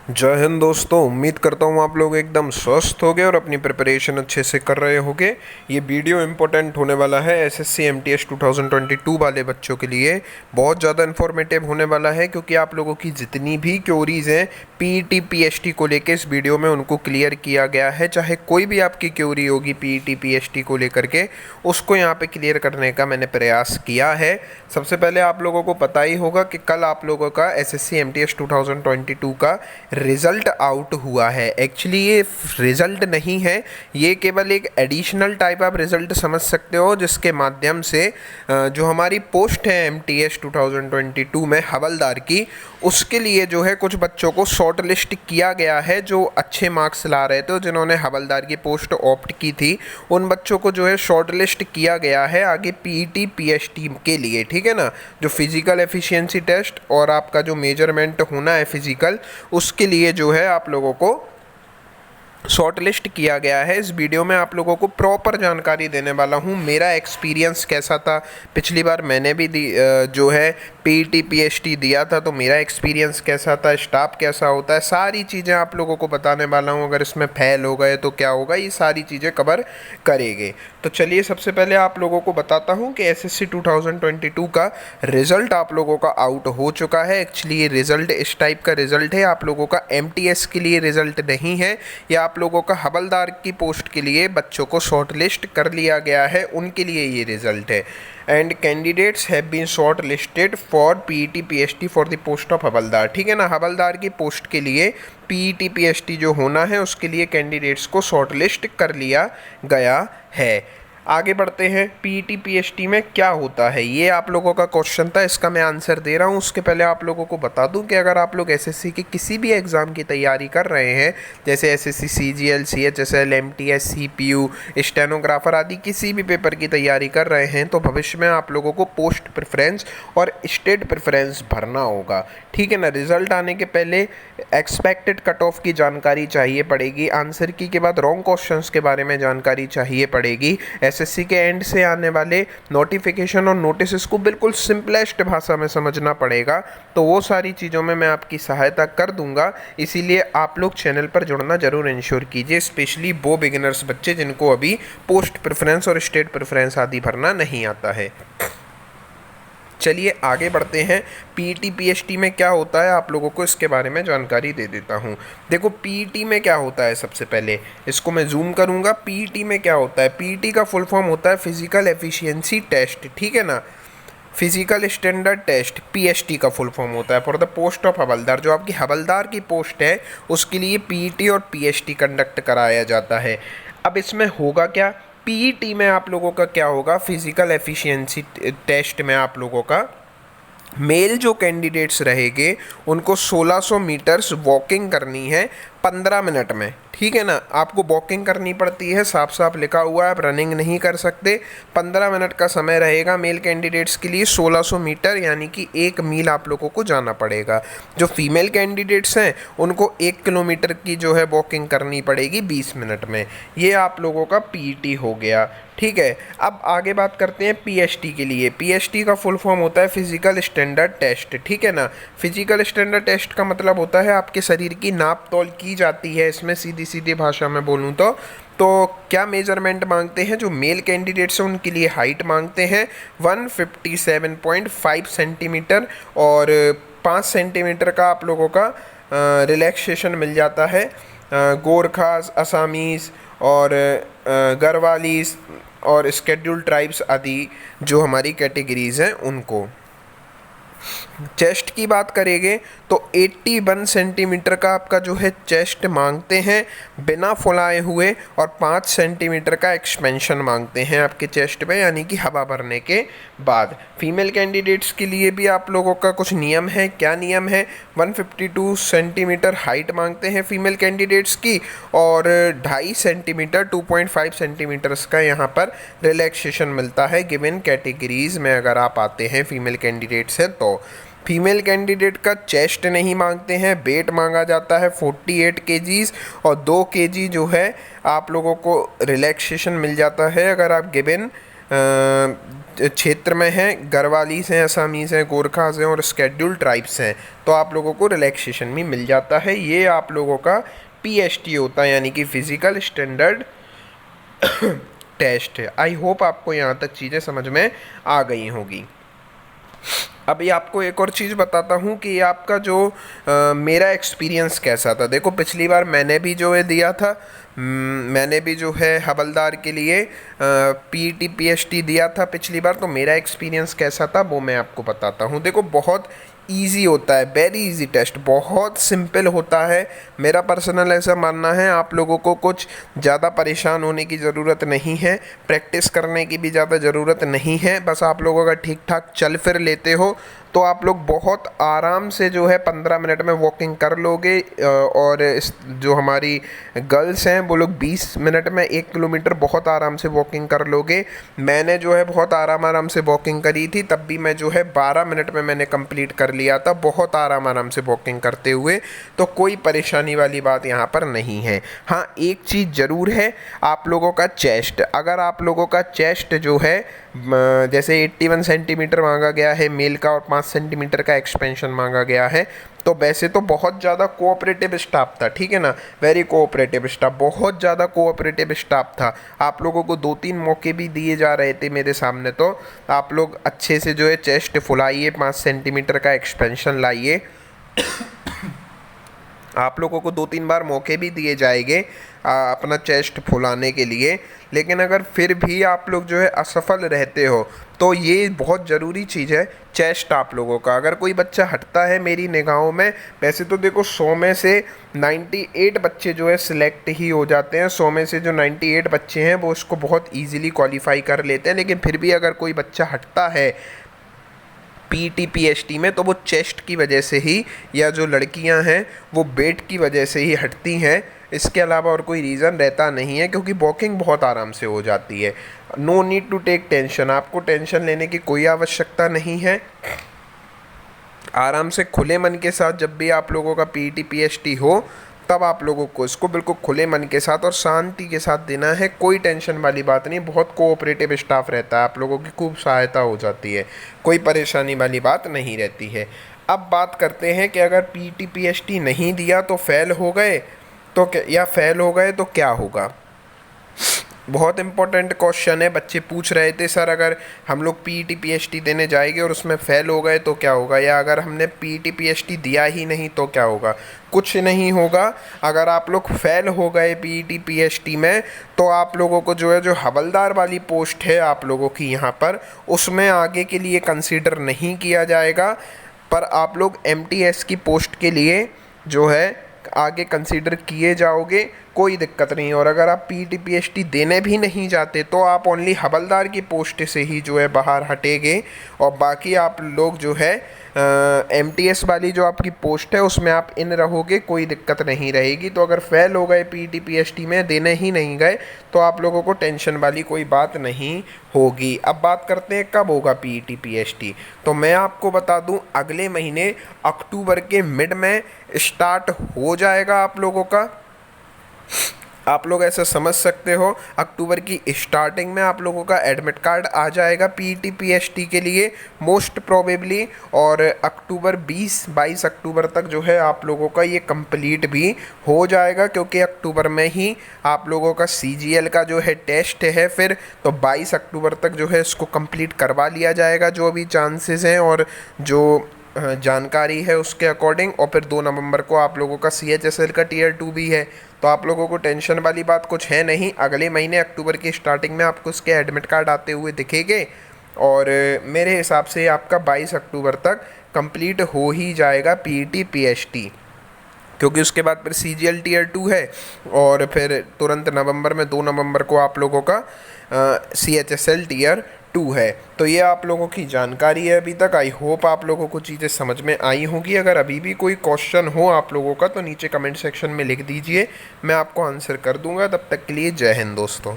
जय हिंद दोस्तों। उम्मीद करता हूँ आप लोग एकदम स्वस्थ होगे और अपनी प्रिपरेशन अच्छे से कर रहे होगे। ये वीडियो इम्पोर्टेंट होने वाला है एसएससी एमटीएस 2022 वाले बच्चों के लिए। बहुत ज़्यादा इन्फॉर्मेटिव होने वाला है क्योंकि आप लोगों की जितनी भी क्योरीज हैं पीईटी पीएसटी को लेकर इस वीडियो में उनको क्लियर किया गया है। चाहे कोई भी आपकी क्योरी होगी पीईटी पीएसटी को लेकर के, उसको यहाँ पे क्लियर करने का मैंने प्रयास किया है। सबसे पहले आप लोगों को पता ही होगा कि कल आप लोगों का एसएससी एमटीएस 2022 का रिज़ल्ट आउट हुआ है। एक्चुअली ये रिज़ल्ट नहीं है, ये केवल एक एडिशनल टाइप आप रिज़ल्ट समझ सकते हो जिसके माध्यम से जो हमारी पोस्ट है एमटीएस 2022 में हवलदार की, उसके लिए जो है कुछ बच्चों को शॉर्ट लिस्ट किया गया है जो अच्छे मार्क्स ला रहे थे, जिन्होंने हवलदार की पोस्ट ऑप्ट की थी। उन बच्चों को जो है शॉर्ट लिस्ट किया गया है आगे पीईटी पीएसटी के लिए, ठीक है ना। जो फिज़िकल एफिशिएंसी टेस्ट और आपका जो मेजरमेंट होना है फिज़िकल, उसके लिए जो है आप लोगों को शॉर्ट लिस्ट किया गया है। इस वीडियो में आप लोगों को प्रॉपर जानकारी देने वाला हूँ। मेरा एक्सपीरियंस कैसा था, पिछली बार मैंने भी जो है पीईटी पीएसटी दिया था, तो मेरा एक्सपीरियंस कैसा था, स्टाफ कैसा होता है, सारी चीज़ें आप लोगों को बताने वाला हूँ। अगर इसमें फेल हो गए तो क्या होगा, ये सारी चीज़ें कवर करेंगे। तो चलिए सबसे पहले आप लोगों को बताता हूँ कि एसएससी 2022 का रिज़ल्ट आप लोगों का आउट हो चुका है। एक्चुअली ये रिज़ल्ट इस टाइप का रिज़ल्ट है, आप लोगों का एमटीएस के लिए रिज़ल्ट नहीं है, या आप लोगों का हवलदार की पोस्ट के लिए बच्चों को शॉर्ट लिस्ट कर लिया गया है, उनके लिए ये रिज़ल्ट है। And candidates have been shortlisted for PET PST for the post of havildar, ठीक है ना। हवलदार की पोस्ट के लिए पीईटी पीएसटी जो होना है उसके लिए कैंडिडेट्स को शॉर्ट लिस्ट कर लिया गया है। आगे बढ़ते हैं, पीईटी पीएसटी में क्या होता है, ये आप लोगों का क्वेश्चन था, इसका मैं आंसर दे रहा हूँ। उसके पहले आप लोगों को बता दूं कि अगर आप लोग एसएससी के किसी भी एग्ज़ाम की तैयारी कर रहे हैं, जैसे SSC CGL CHSL MTS CPU stenographer आदि किसी भी पेपर की तैयारी कर रहे हैं, तो भविष्य में आप लोगों को पोस्ट प्रेफरेंस और स्टेट प्रेफरेंस भरना होगा, ठीक है ना। रिजल्ट आने के पहले एक्सपेक्टेड कट ऑफ की जानकारी चाहिए पड़ेगी, आंसर की के बाद रॉन्ग क्वेश्चंस के बारे में जानकारी चाहिए पड़ेगी। एसएससी के एंड से आने वाले नोटिफिकेशन और नोटिस को बिल्कुल सिंपलेस्ट भाषा में समझना पड़ेगा, तो वो सारी चीज़ों में मैं आपकी सहायता कर दूंगा। इसीलिए आप लोग चैनल पर जुड़ना जरूर इंश्योर कीजिए, स्पेशली वो बिगिनर्स बच्चे जिनको अभी पोस्ट प्रेफरेंस और स्टेट प्रेफरेंस आदि भरना नहीं आता है। चलिए आगे बढ़ते हैं, पीईटी पीएसटी में क्या होता है आप लोगों को इसके बारे में जानकारी दे देता हूँ। देखो पीईटी में क्या होता है, सबसे पहले इसको मैं जूम करूँगा। पीईटी में क्या होता है, पीईटी का फुल फॉर्म होता है फिजिकल एफिशिएंसी टेस्ट, ठीक है ना। फिजिकल स्टैंडर्ड टेस्ट पीएसटी का फुल फॉर्म होता है फॉर द पोस्ट ऑफ हवलदार। जो आपकी हवलदार की पोस्ट है उसके लिए पीईटी और पीएसटी कंडक्ट कराया जाता है। अब इसमें होगा क्या, पीईटी में आप लोगों का क्या होगा, फिजिकल एफिशिएंसी टेस्ट में आप लोगों का मेल जो कैंडिडेट्स रहेंगे उनको 1600 मीटर्स वॉकिंग करनी है 15 मिनट में, ठीक है ना। आपको वॉकिंग करनी पड़ती है, साफ साफ लिखा हुआ है, आप रनिंग नहीं कर सकते। 15 मिनट का समय रहेगा मेल कैंडिडेट्स के लिए, 1600 मीटर यानी कि 1 मील आप लोगों को जाना पड़ेगा। जो फीमेल कैंडिडेट्स हैं उनको 1 किलोमीटर की जो है वॉकिंग करनी पड़ेगी 20 मिनट में। ये आप लोगों का पीईटी हो गया, ठीक है। अब आगे बात करते हैं पीएसटी के लिए। पीएसटी का फुल फॉर्म होता है फिजिकल स्टैंडर्ड टेस्ट, ठीक है ना। फिजिकल स्टैंडर्ड टेस्ट का मतलब होता है आपके शरीर की नाप तौल की जाती है। इसमें सीधी सीधी भाषा में बोलूँ तो क्या मेजरमेंट मांगते हैं जो मेल कैंडिडेट्स हैं उनके लिए, हाइट मांगते हैं 157.5 सेंटीमीटर और 5 सेंटीमीटर का आप लोगों का रिलैक्सेशन मिल जाता है। गोरखास, असामीज़ और गढ़वालीस और स्केड्यूल ट्राइब्स आदि जो हमारी कैटेगरीज हैं उनको। चेस्ट की बात करेंगे तो 81 सेंटीमीटर का आपका जो है चेस्ट मांगते हैं बिना फुलाए हुए, और 5 सेंटीमीटर का एक्सपेंशन मांगते हैं आपके चेस्ट में, यानी कि हवा भरने के बाद। फीमेल कैंडिडेट्स के लिए भी आप लोगों का कुछ नियम है, क्या नियम है, 152 सेंटीमीटर हाइट मांगते हैं फीमेल कैंडिडेट्स की, और 2.5 सेंटीमीटर 2.5 सेंटीमीटर्स का यहाँ पर रिलैक्सेशन मिलता है गिवन कैटेगरीज में अगर आप आते हैं फीमेल कैंडिडेट्स हैं तो। फीमेल कैंडिडेट का चेस्ट नहीं मांगते हैं, वेट मांगा जाता है 48 केजीज, और 2 केजी जो है आप लोगों को रिलैक्सेशन मिल जाता है अगर आप गिवन क्षेत्र में हैं, गढ़वालीस हैं, असमीज़ हैं, गोरखास हैं और स्केड्यूल्ड ट्राइब्स हैं, तो आप लोगों को रिलैक्सेशन भी मिल जाता है। ये आप लोगों का पीएसटी होता है, यानी कि फिजिकल स्टैंडर्ड टेस्ट है। आई होप आपको यहाँ तक चीज़ें समझ में आ गई होगी। अभी आपको एक और चीज़ बताता हूँ कि आपका जो मेरा एक्सपीरियंस कैसा था। देखो पिछली बार मैंने भी जो है दिया था, मैंने भी जो है हवलदार के लिए पीटी पीएसटी दिया था पिछली बार, तो मेरा एक्सपीरियंस कैसा था वो मैं आपको बताता हूँ। देखो बहुत ईजी होता है, वेरी इजी टेस्ट, बहुत सिंपल होता है। मेरा पर्सनल ऐसा मानना है, आप लोगों को कुछ ज़्यादा परेशान होने की ज़रूरत नहीं है, प्रैक्टिस करने की भी ज़्यादा ज़रूरत नहीं है। बस आप लोग अगर ठीक ठाक चल फिर लेते हो तो आप लोग बहुत आराम से जो है 15 मिनट में वॉकिंग कर लोगे। और जो हमारी गर्ल्स हैं वो लोग 20 मिनट में 1 किलोमीटर बहुत आराम से वॉकिंग कर लोगे। मैंने जो है बहुत आराम से वॉकिंग करी थी, तब भी मैं जो है 12 मिनट में मैंने कंप्लीट कर लिया था, बहुत आराम से वॉकिंग करते हुए। तो कोई परेशानी वाली बात यहाँ पर नहीं है। हाँ, एक चीज़ ज़रूर है, आप लोगों का चेस्ट, अगर आप लोगों का चेस्ट जो है जैसे 81 सेंटीमीटर मांगा गया है मेल का और 5 सेंटीमीटर का एक्सपेंशन मांगा गया है, तो वैसे तो बहुत ज़्यादा कोऑपरेटिव स्टाफ था, ठीक है ना, वेरी कोऑपरेटिव स्टाफ, बहुत ज़्यादा कोऑपरेटिव स्टाफ था। आप लोगों को 2-3 मौके भी दिए जा रहे थे मेरे सामने, तो आप लोग अच्छे से जो है चेस्ट फुलाइए, 5 सेंटीमीटर का एक्सपेंशन लाइए। आप लोगों को 2-3 बार मौके भी दिए जाएंगे अपना चेस्ट फुलाने के लिए, लेकिन अगर फिर भी आप लोग जो है असफल रहते हो तो ये बहुत ज़रूरी चीज़ है चेस्ट आप लोगों का। अगर कोई बच्चा हटता है मेरी निगाहों में, वैसे तो देखो 100 में से 98 बच्चे जो है सिलेक्ट ही हो जाते हैं, 100 में से जो 98 बच्चे हैं वो उसको बहुत ईजिली क्वालिफाई कर लेते हैं, लेकिन फिर भी अगर कोई बच्चा हटता है पीटी पीएसटी में तो वो चेस्ट की वजह से ही, या जो लड़कियां हैं वो वेट की वजह से ही हटती हैं, इसके अलावा और कोई रीज़न रहता नहीं है, क्योंकि वॉकिंग बहुत आराम से हो जाती है। No need to take tension, आपको टेंशन लेने की कोई आवश्यकता नहीं है। आराम से खुले मन के साथ जब भी आप लोगों का पीटी पीएसटी हो तब आप लोगों को इसको बिल्कुल खुले मन के साथ और शांति के साथ देना है, कोई टेंशन वाली बात नहीं। बहुत कोऑपरेटिव स्टाफ रहता है, आप लोगों की खूब सहायता हो जाती है, कोई परेशानी वाली बात नहीं रहती है। अब बात करते हैं कि अगर पीटी पीएसटी नहीं दिया तो फेल हो गए तो क्या, या फेल हो गए तो क्या होगा। बहुत इंपॉर्टेंट क्वेश्चन है, बच्चे पूछ रहे थे सर अगर हम लोग पीटी पीएसटी देने जाएंगे और उसमें फ़ेल हो गए तो क्या होगा, या अगर हमने पीटी पीएसटी दिया ही नहीं तो क्या होगा। कुछ नहीं होगा। अगर आप लोग फेल हो गए पीटी पीएसटी में तो आप लोगों को जो है जो हवलदार वाली पोस्ट है आप लोगों की यहाँ पर, उसमें आगे के लिए कंसीडर नहीं किया जाएगा, पर आप लोग एमटीएस की पोस्ट के लिए जो है आगे कंसीडर किए जाओगे, कोई दिक्कत नहीं। और अगर आप पीटी पीएसटी देने भी नहीं जाते तो आप ओनली हवलदार की पोस्ट से ही जो है बाहर हटेंगे, और बाकी आप लोग जो है एमटीएस वाली जो आपकी पोस्ट है उसमें आप इन रहोगे, कोई दिक्कत नहीं रहेगी। तो अगर फेल हो गए पीटी पीएसटी में, देने ही नहीं गए, तो आप लोगों को टेंशन वाली कोई बात नहीं होगी। अब बात करते हैं कब होगा पीटी पीएसटी, तो मैं आपको बता दूं अगले महीने अक्टूबर के मिड में स्टार्ट हो जाएगा आप लोगों का। आप लोग ऐसा समझ सकते हो अक्टूबर की स्टार्टिंग में आप लोगों का एडमिट कार्ड आ जाएगा पीटी पीएसटी के लिए मोस्ट प्रोबेबली, और अक्टूबर 22 अक्टूबर तक जो है आप लोगों का ये कंप्लीट भी हो जाएगा, क्योंकि अक्टूबर में ही आप लोगों का सीजीएल का जो है टेस्ट है फिर, तो 22 अक्टूबर तक जो है इसको कंप्लीट करवा लिया जाएगा जो भी चांसेस हैं और जो जानकारी है उसके अकॉर्डिंग। और फिर 2 नवंबर को आप लोगों का CHSL का Tier 2 भी है, तो आप लोगों को टेंशन वाली बात कुछ है नहीं। अगले महीने अक्टूबर की स्टार्टिंग में आपको उसके एडमिट कार्ड आते हुए दिखेंगे, और मेरे हिसाब से आपका 22 अक्टूबर तक कंप्लीट हो ही जाएगा पीटी पीएसटी, क्योंकि उसके बाद फिर CGL Tier 2 है, और फिर तुरंत नवंबर में 2 नवंबर को आप लोगों का CHSL Tier 2 है। तो ये आप लोगों की जानकारी है अभी तक। आई होप आप लोगों को चीज़ें समझ में आई होंगी। अगर अभी भी कोई क्वेश्चन हो आप लोगों का तो नीचे कमेंट सेक्शन में लिख दीजिए, मैं आपको आंसर कर दूंगा। तब तक के लिए जय हिंद दोस्तों।